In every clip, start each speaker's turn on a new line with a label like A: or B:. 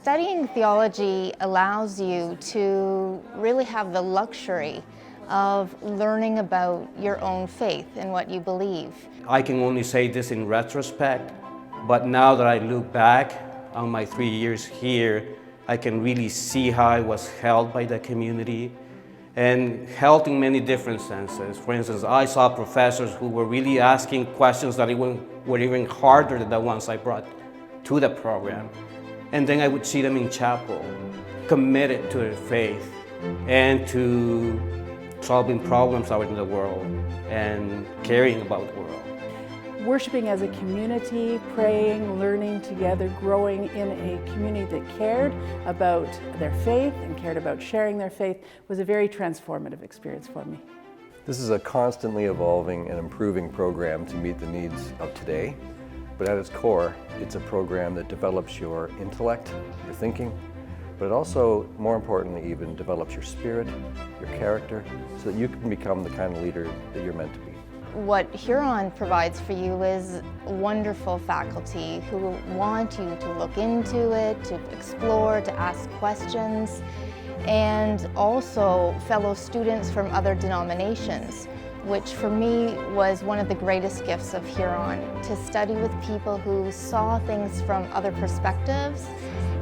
A: Studying theology allows you to really have the luxury of learning about your own faith and what you believe.
B: I can only say this in retrospect, but now that I look back on my 3 years here, I can really see how I was held by the community and held in many different senses. For instance, I saw professors who were really asking questions that were even harder than the ones I brought to the program. And then I would see them in chapel, committed to their faith and to solving problems out in the world and caring about the world.
C: Worshiping as a community, praying, learning together, growing in a community that cared about their faith and cared about sharing their faith was a very transformative experience for me.
D: This is a constantly evolving and improving program to meet the needs of today, but at its core, it's a program that develops your intellect, your thinking, but it also, more importantly even, develops your spirit, your character, so that you can become the kind of leader that you're meant to be.
A: What Huron provides for you is wonderful faculty who want you to look into it, to explore, to ask questions, and also fellow students from other denominations, which for me was one of the greatest gifts of Huron, to study with people who saw things from other perspectives,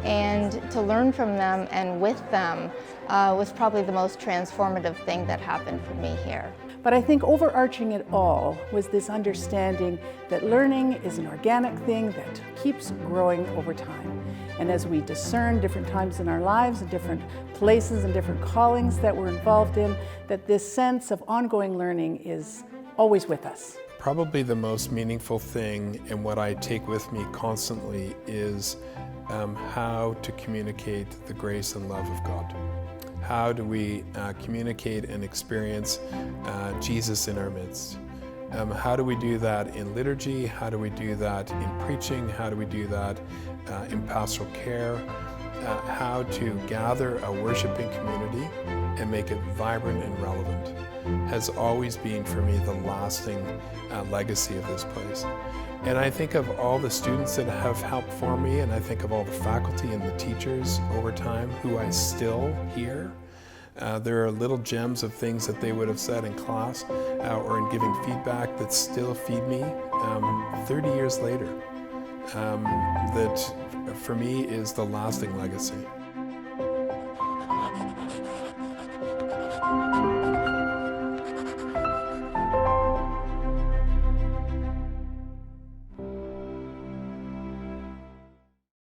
A: and to learn from them and with them was probably the most transformative thing that happened for me here.
C: But I think overarching it all was this understanding that learning is an organic thing that keeps growing over time. And as we discern different times in our lives and different places and different callings that we're involved in, that this sense of ongoing learning is always with us.
E: Probably the most meaningful thing and what I take with me constantly is how to communicate the grace and love of God. How do we communicate and experience Jesus in our midst? How do we do that in liturgy? How do we do that in preaching? How do we do that in pastoral care? How to gather a worshiping community and make it vibrant and relevant has always been for me the lasting legacy of this place. And I think of all the students that have helped form me, and I think of all the faculty and the teachers over time who I still hear. There are little gems of things that they would have said in class or in giving feedback that still feed me 30 years later. That for me is the lasting legacy.